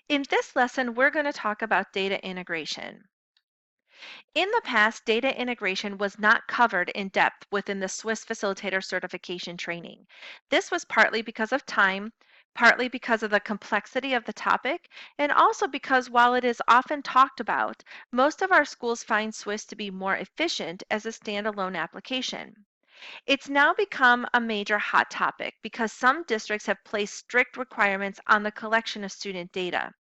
In this lesson, we're going to talk about data integration. In the past, data integration was not covered in depth within the Swiss Facilitator Certification training. This was partly because of time, partly because of the complexity of the topic, and also because while it is often talked about, most of our schools find Swiss to be more efficient as a standalone application. It's now become a major hot topic because some districts have placed strict requirements on the collection of student data.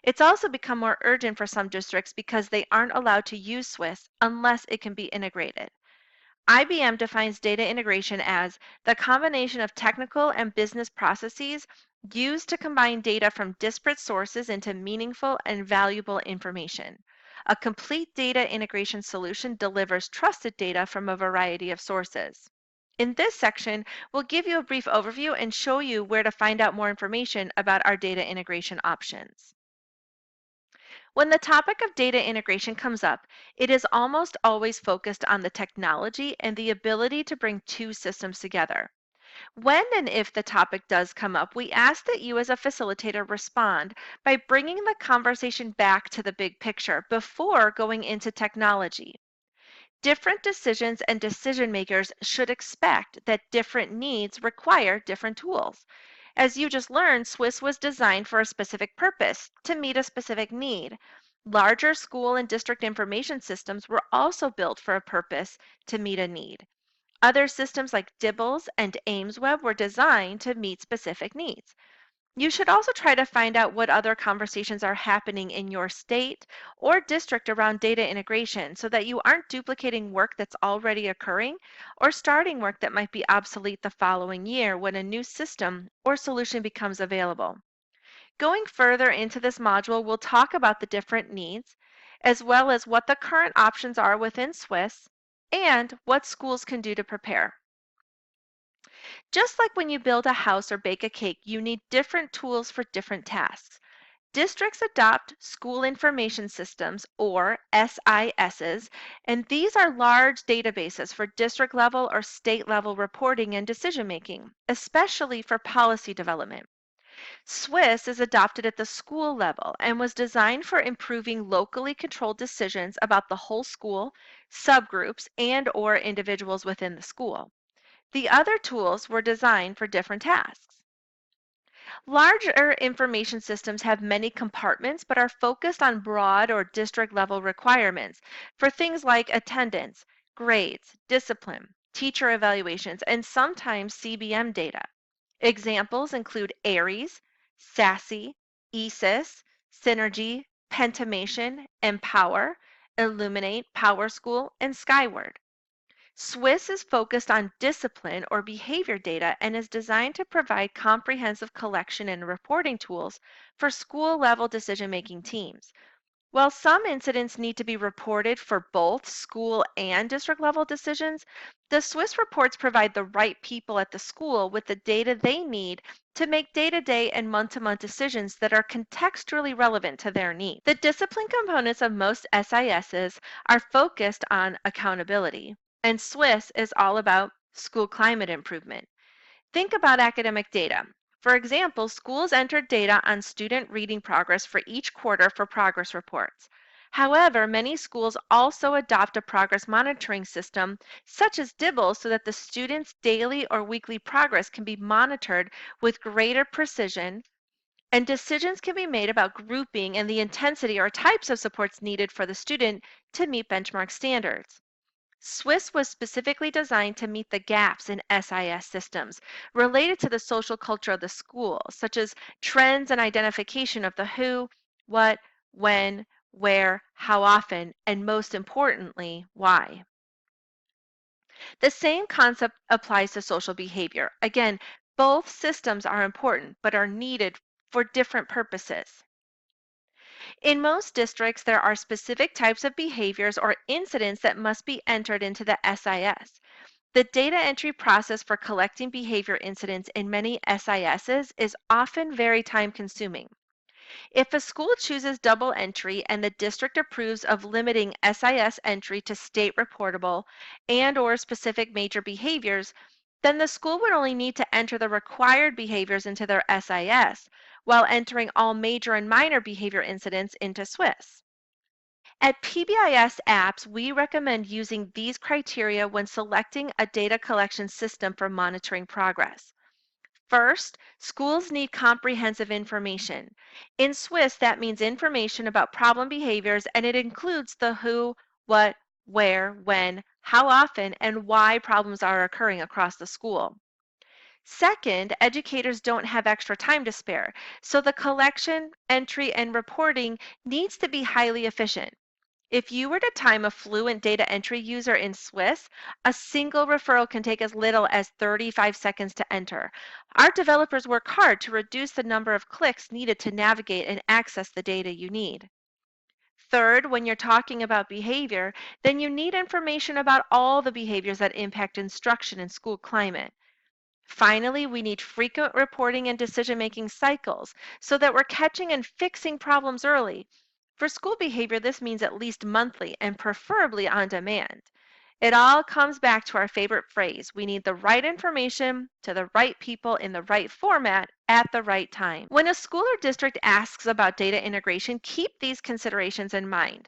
It's also become more urgent for some districts because they aren't allowed to use Swiss unless it can be integrated. IBM defines data integration as the combination of technical and business processes used to combine data from disparate sources into meaningful and valuable information. A complete data integration solution delivers trusted data from a variety of sources. In this section, we'll give you a brief overview and show you where to find out more information about our data integration options. When the topic of data integration comes up, it is almost always focused on the technology and the ability to bring two systems together. When and if the topic does come up, we ask that you as a facilitator respond by bringing the conversation back to the big picture before going into technology. Different decisions and decision makers should expect that different needs require different tools. As you just learned, Swiss was designed for a specific purpose to meet a specific need. Larger school and district information systems were also built for a purpose to meet a need. Other systems like Dibbles and AimsWeb were designed to meet specific needs. You should also try to find out what other conversations are happening in your state or district around data integration so that you aren't duplicating work that's already occurring or starting work that might be obsolete the following year when a new system or solution becomes available. Going further into this module, we'll talk about the different needs, as well as what the current options are within Swiss and what schools can do to prepare. Just like when you build a house or bake a cake, you need different tools for different tasks. Districts adopt school information systems, or SISs, and these are large databases for district level or state level reporting and decision making, especially for policy development. Swiss is adopted at the school level and was designed for improving locally controlled decisions about the whole school, subgroups, and/or individuals within the school. The other tools were designed for different tasks. Larger information systems have many compartments but are focused on broad or district level requirements for things like attendance, grades, discipline, teacher evaluations, and sometimes CBM data. Examples include ARIES, SASE, ESIS, Synergy, Pentimation, Empower, Illuminate, PowerSchool, and Skyward. Swiss is focused on discipline or behavior data and is designed to provide comprehensive collection and reporting tools for school-level decision-making teams. While some incidents need to be reported for both school and district-level decisions, the Swiss reports provide the right people at the school with the data they need to make day-to-day and month-to-month decisions that are contextually relevant to their needs. The discipline components of most SISs are focused on accountability, and Swiss is all about school climate improvement. Think about academic data. For example, schools enter data on student reading progress for each quarter for progress reports. However, many schools also adopt a progress monitoring system such as Dibble so that the students' daily or weekly progress can be monitored with greater precision and decisions can be made about grouping and the intensity or types of supports needed for the student to meet benchmark standards. Swiss was specifically designed to meet the gaps in SIS systems related to the social culture of the school, such as trends and identification of the who, what, when, where, how often, and most importantly, why. The same concept applies to social behavior. Again, both systems are important but are needed for different purposes. In most districts, there are specific types of behaviors or incidents that must be entered into the SIS. The data entry process for collecting behavior incidents in many SISs is often very time consuming. If a school chooses double entry and the district approves of limiting SIS entry to state reportable and/or specific major behaviors, then the school would only need to enter the required behaviors into their SIS, while entering all major and minor behavior incidents into SWIS. At PBIS Apps, we recommend using these criteria when selecting a data collection system for monitoring progress. First, schools need comprehensive information. In SWIS, that means information about problem behaviors, and it includes the who, what, where, when, how often, and why problems are occurring across the school. Second, educators don't have extra time to spare, so the collection, entry, and reporting needs to be highly efficient. If you were to time a fluent data entry user in SWIS, a single referral can take as little as 35 seconds to enter. Our developers work hard to reduce the number of clicks needed to navigate and access the data you need. Third, when you're talking about behavior, then you need information about all the behaviors that impact instruction and school climate. Finally, we need frequent reporting and decision-making cycles so that we're catching and fixing problems early. For school behavior, this means at least monthly and preferably on demand. It all comes back to our favorite phrase: we need the right information to the right people in the right format at the right time. When a school or district asks about data integration, keep these considerations in mind.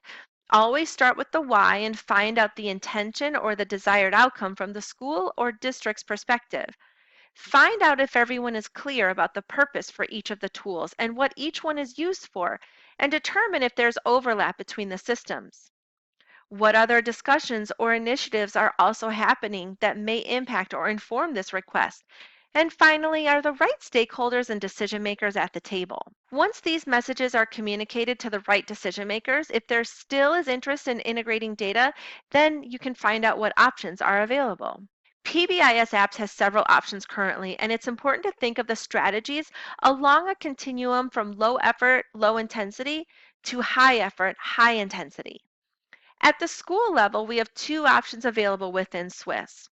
Always start with the why and find out the intention or the desired outcome from the school or district's perspective. Find out if everyone is clear about the purpose for each of the tools and what each one is used for, and determine if there's overlap between the systems. What other discussions or initiatives are also happening that may impact or inform this request? And finally, are the right stakeholders and decision makers at the table? Once these messages are communicated to the right decision makers, if there still is interest in integrating data, then you can find out what options are available. PBIS Apps has several options currently, and it's important to think of the strategies along a continuum from low effort, low intensity to high effort, high intensity. At the school level, we have two options available within SWIS.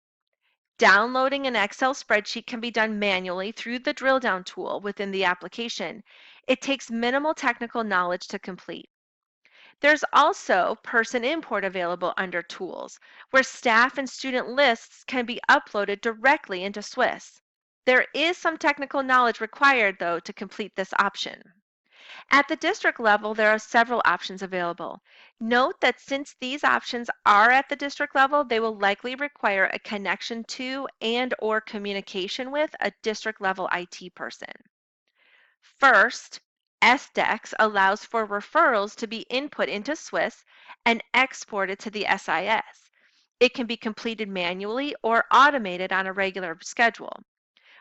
Downloading an Excel spreadsheet can be done manually through the drill down tool within the application. It takes minimal technical knowledge to complete. There's also person import available under Tools, where staff and student lists can be uploaded directly into SWIS. There is some technical knowledge required, though, to complete this option. At the district level, there are several options available. Note that since these options are at the district level, they will likely require a connection to and/or communication with a district level IT person. First, SDEX allows for referrals to be input into SWIS and exported to the SIS. It can be completed manually or automated on a regular schedule.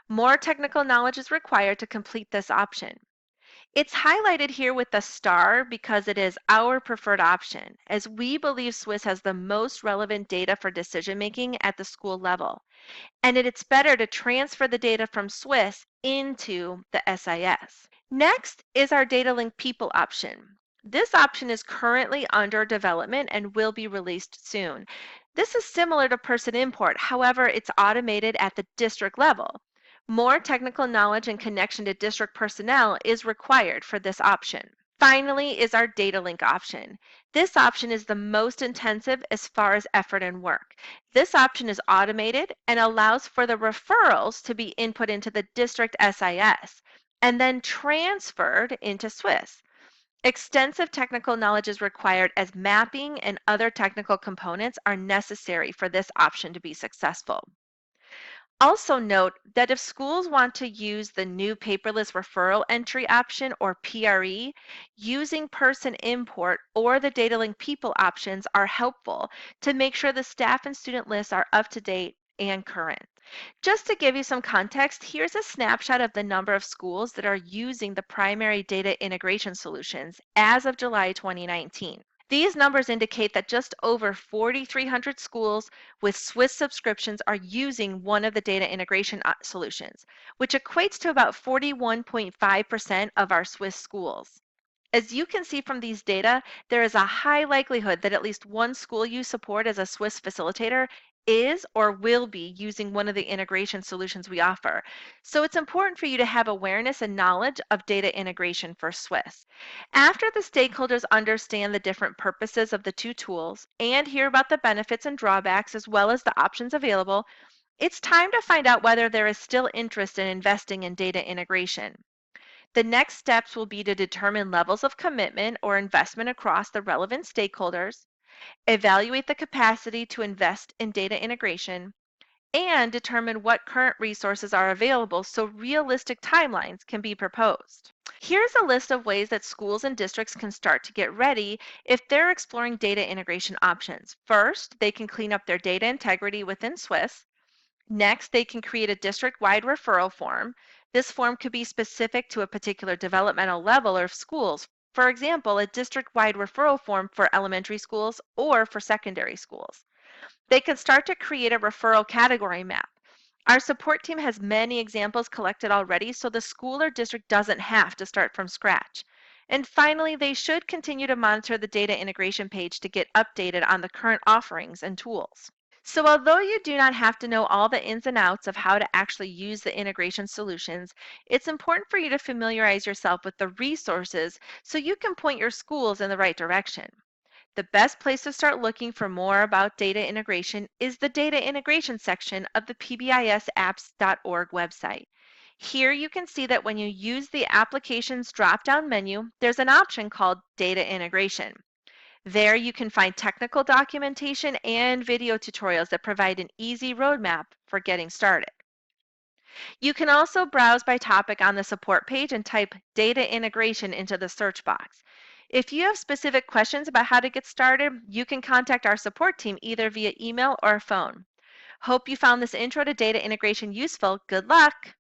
More technical knowledge is required to complete this option. It's highlighted here with the star because it is our preferred option, as we believe SWIS has the most relevant data for decision making at the school level, and it's better to transfer the data from SWIS into the SIS. Next is our Data Link People option. This option is currently under development and will be released soon. This is similar to Person Import, however, it's automated at the district level. More technical knowledge and connection to district personnel is required for this option. Finally is our Data Link option. This option is the most intensive as far as effort and work. This option is automated and allows for the referrals to be input into the district SIS and then transferred into SWIS. Extensive technical knowledge is required as mapping and other technical components are necessary for this option to be successful. Also note that if schools want to use the new paperless referral entry option or PRE, using person import or the Data Link People options are helpful to make sure the staff and student lists are up to date and current. Just to give you some context, here's a snapshot of the number of schools that are using the primary data integration solutions as of July 2019. These numbers indicate that just over 4,300 schools with SWIS subscriptions are using one of the data integration solutions, which equates to about 41.5% of our SWIS schools. As you can see from these data, there is a high likelihood that at least one school you support as a SWIS facilitator is or will be using one of the integration solutions we offer. So it's important for you to have awareness and knowledge of data integration for SWIS. After the stakeholders understand the different purposes of the two tools and hear about the benefits and drawbacks as well as the options available, it's time to find out whether there is still interest in investing in data integration. The next steps will be to determine levels of commitment or investment across the relevant stakeholders, evaluate the capacity to invest in data integration, and determine what current resources are available so realistic timelines can be proposed. Here's a list of ways that schools and districts can start to get ready if they're exploring data integration options. First, they can clean up their data integrity within SWIS. Next, they can create a district-wide referral form. This form could be specific to a particular developmental level or schools. For example, a district-wide referral form for elementary schools or for secondary schools. They can start to create a referral category map. Our support team has many examples collected already, so the school or district doesn't have to start from scratch. And finally, they should continue to monitor the data integration page to get updated on the current offerings and tools. So although you do not have to know all the ins and outs of how to actually use the integration solutions, it's important for you to familiarize yourself with the resources so you can point your schools in the right direction. The best place to start looking for more about data integration is the data integration section of the pbisapps.org website. Here you can see that when you use the applications drop-down menu, there's an option called data integration. There you can find technical documentation and video tutorials that provide an easy roadmap for getting started. You can also browse by topic on the support page and type data integration into the search box. If you have specific questions about how to get started, you can contact our support team either via email or phone. Hope you found this intro to data integration useful. Good luck!